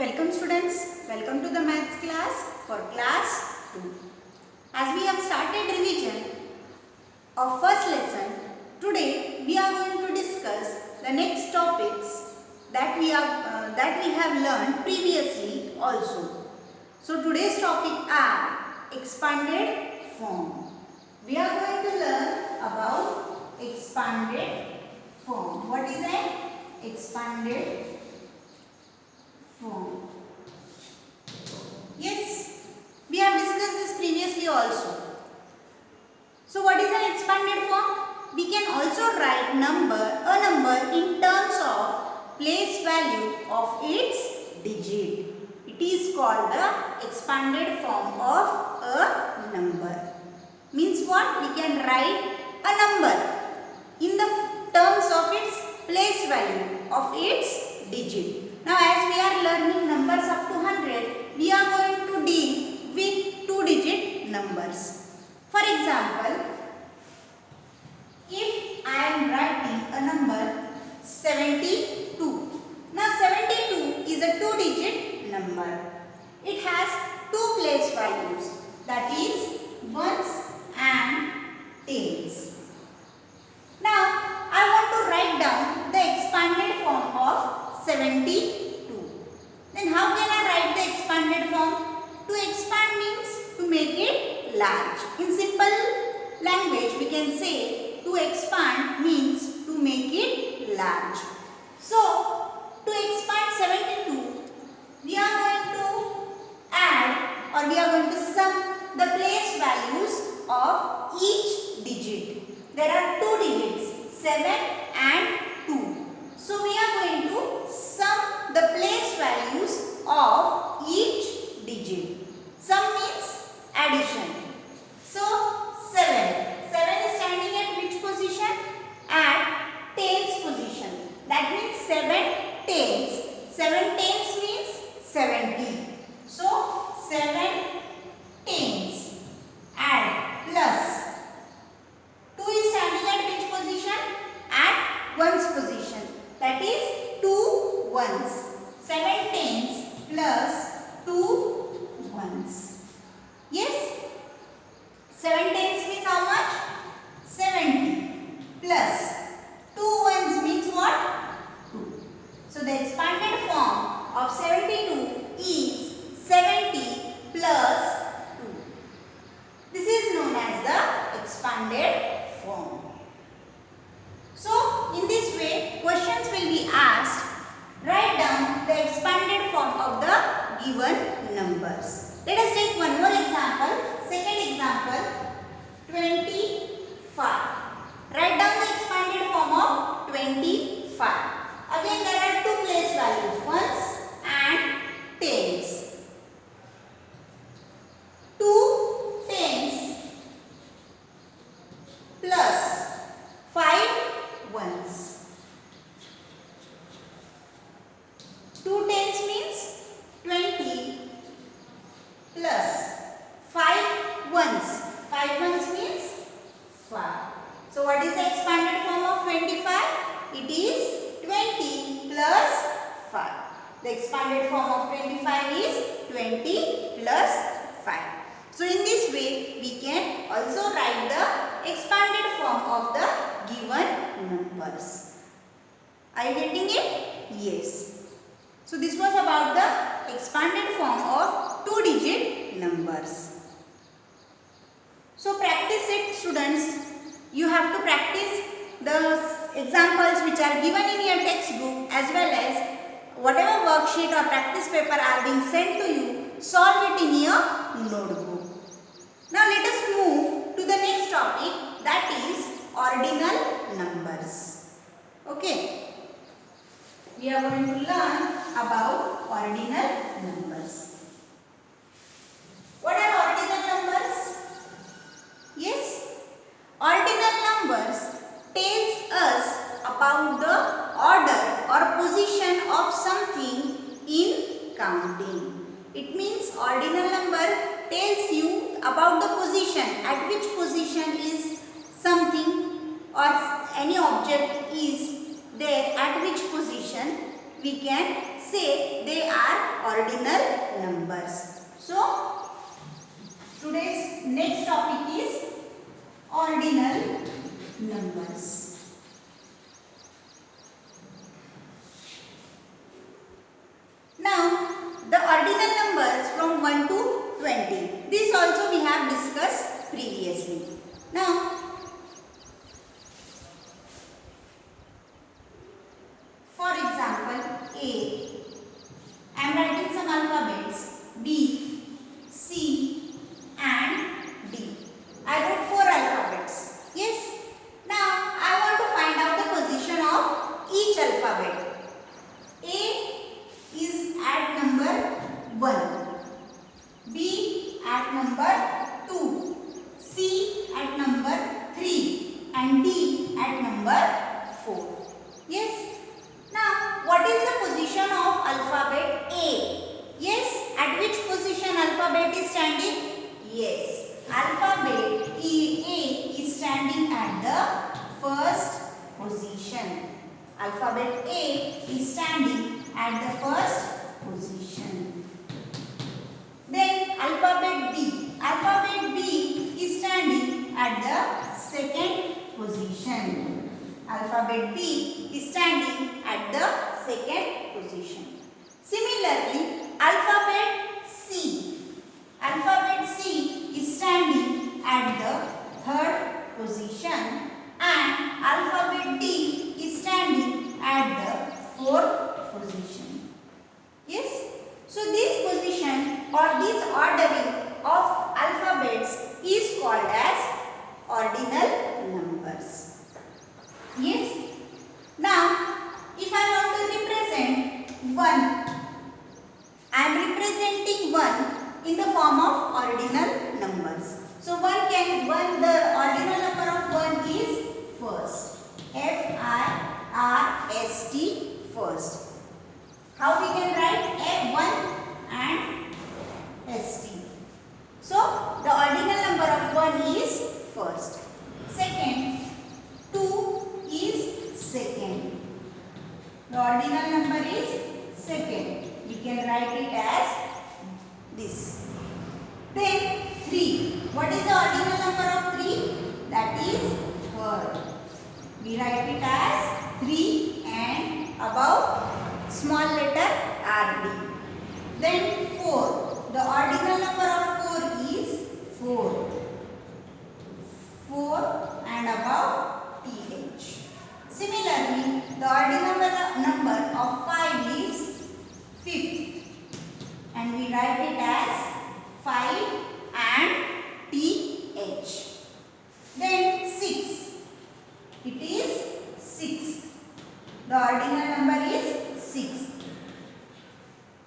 Welcome students, welcome to the maths class for class 2. As we have started revision of first lesson, today we are going to discuss the next topics that we have learned previously also. So today's topic are expanded form. We are going to learn about expanded form. What is an expanded form? Yes, we have discussed this previously also. So what is an expanded form? We can also write a number in terms of place value of its digit. It is called the expanded form of a number. Means what? We can write a number in the terms of its place value of its digit. Now as we are learning numbers up to 100, we are going to deal with 2-digit numbers. For example, if I am writing a number 72. Now 72 is a 2-digit number. It has two place values, that is ones and tens. Now I want to write down the expanded form of 72. Then how can I write the expanded form? To expand means to make it large. In simple language we can say to expand means to make it large. So to expand 72, we are going to add or we are going to sum the place values of each digit. There are two digits, 7 and 2. So we are going to sum the place values of each digit. Sum means addition. So 7. 7 is standing at which position? At tens position. That means 7 tens. 7 tens means 70. So 7 tens. Add plus. 2 is standing at which position? At ones position. That is 2 ones. 7 tens plus 2 ones. Yes? 7 tens means how much? 70 plus 2 ones means what? 2. So the expanded form of 72 is 70 plus 2. This is known as the expanded form. So in this way questions will be asked. Write down the expanded form of the given numbers. Let us take one more example. Second example, 25. Write down the expanded form of 25. Again there are two place values, ones and tens. 2 tens plus 5 ones. 2 tens means 20 plus 5 ones. 5 ones means 5. So what is the expanded form of 25? It is 20 plus 5. The expanded form of 25 is 20 plus 5. So in this way we can also write the expanded form of the given numbers. Are you getting it? Yes. So this was about the expanded form of 2-digit numbers. So practice it, students. You have to practice the examples which are given in your textbook as well as whatever worksheet or practice paper are being sent to you, solve it in your notebook. Now let us move to the next topic, that is ordinal numbers. Okay. We are going to learn about ordinal numbers. What are ordinal numbers? Yes, ordinal numbers tells us about the order or position of something in counting. It means ordinal number tells you about the position, at which position is something or any object is there, at which position we can say they are ordinal numbers. So, today's next topic is ordinal numbers. Now, the ordinal numbers from 1 to 20. This also we have discussed previously. Now, for example, A. I am writing some alphabets. B, C and D. I wrote 4 alphabets. Yes. Now, I want to find out the position of each alphabet. A is at number 1. B at number 2. C at number 3. And D at number 4. Yes. Now, what is the position of alphabet A? Yes. At which position alphabet is standing? Yes. Alphabet A is standing at the first position. Alphabet A is standing at the first position. Then alphabet B. Alphabet B is standing at the second position. Alphabet B is standing at the second position. Similarly, alphabet C. Alphabet C is standing at the third position and alphabet D is standing at the fourth position. Yes? So this position or this ordering of alphabets is called as ordinal numbers. Yes? Now, if I want to represent 1, I am representing 1 in the form of ordinal numbers. So the ordinal number of 1 is first. F-I-R-S-T, first. How we can write F1 and ST? So the ordinal number of 1 is first. Second, 2 is second. The ordinal number is second. We can write it as this. Then 3. What is the ordinal number of 3? That is third. We write it as 3 and above small letter RD. Then 4. The ordinal number of 4 is 4. 4 and above TH. Similarly, the ordinal number of 5 is 5th. And we write it as 5 and TH. Then 6. It is 6th. The ordinal number is 6.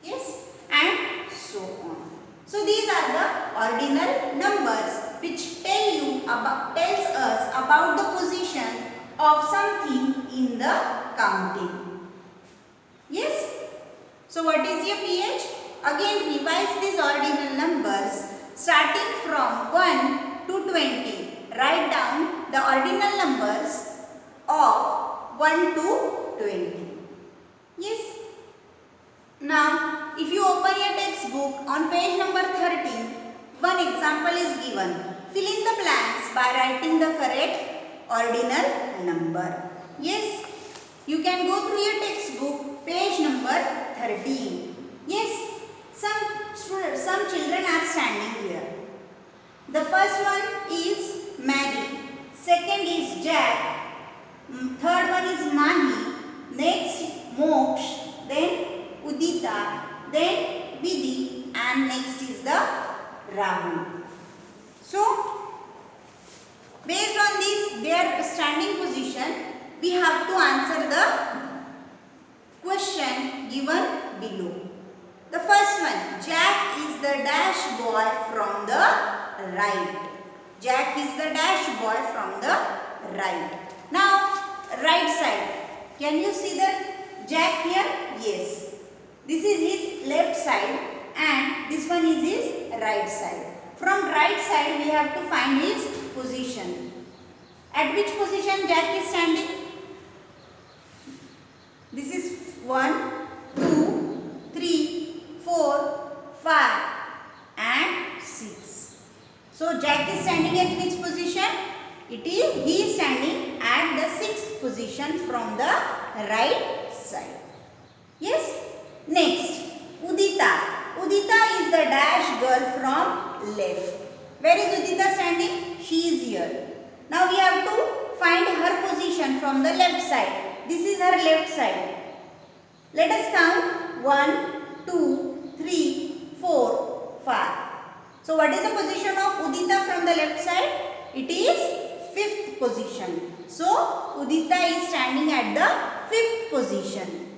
Yes, and so on. So these are the ordinal numbers which tells us about the position of something in the counting. Yes. So what is your PH? Again revise these ordinal numbers starting from 1 to 20. Write down the ordinal numbers of 1 to 20. Yes. Now, if you open your textbook on page number 13, one example is given. Fill in the blanks by writing the correct ordinal number. Yes. You can go through your textbook, page number 13. Yes. Some children are standing here. The first one is Mary, second is Jack, third one is Mahi, next Moksh, then Udita, then Vidhi, and next is the Rahul. So, based on this their standing position, we have to answer the question given below. The first one, Jack is the dash boy from the right. Jack is the dash boy from the right. Now, right side. Can you see the Jack here? Yes. This is his left side and this one is his right side. From right side, we have to find his position. At which position Jack is standing? This is 1, 2, So Jack is standing at which position? He is standing at the 6th position from the right side. Yes. Next, Udita. Udita is the dash girl from left. Where is Udita standing? She is here. Now we have to find her position from the left side. This is her left side. Let us count 1, 2, 3, 4, 5. So what is the position of Udita from the left side? It is 5th position. So Udita is standing at the 5th position.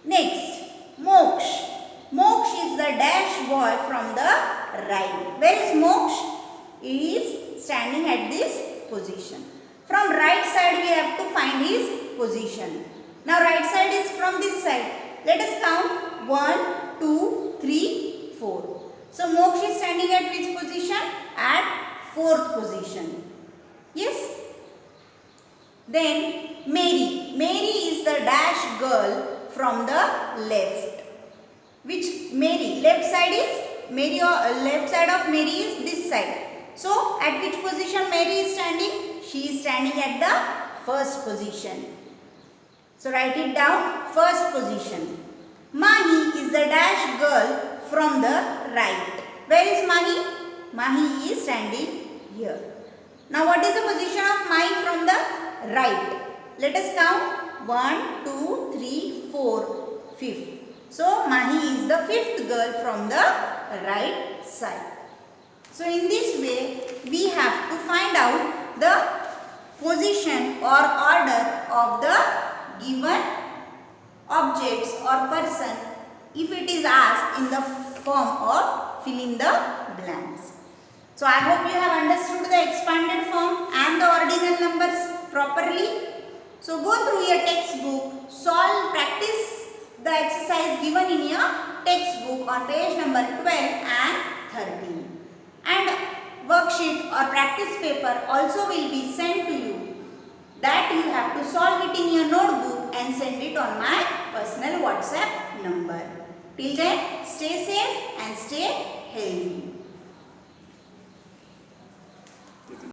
Next, Moksh. Moksh is the dash boy from the right. Where is Moksh? He is standing at this position. From right side we have to find his position. Now right side is from this side. Let us count 1, 2, 3, 4. So Moksh is standing at which position? At 4th position. Yes. Then Mary. Mary is the dash girl from the left. Which Mary? Left side is Mary, or left side of Mary is this side. So at which position Mary is standing? She is standing at the 1st position. So write it down, 1st position. Mahi is the dash girl from the right. Where is Mahi? Mahi is standing here. Now what is the position of Mahi from the right? Let us count 1, 2, 3, 4, 5th. So Mahi is the 5th girl from the right side. So in this way we have to find out the position or order of the given objects or person if it is asked in the form of fill in the blanks. So I hope you have understood the expanded form and the ordinal numbers properly. So go through your textbook, practice the exercise given in your textbook on page number 12 and 13. And worksheet or practice paper also will be sent to you, that you have to solve it in your notebook and send it on my personal WhatsApp number. Till then, stay safe and stay healthy.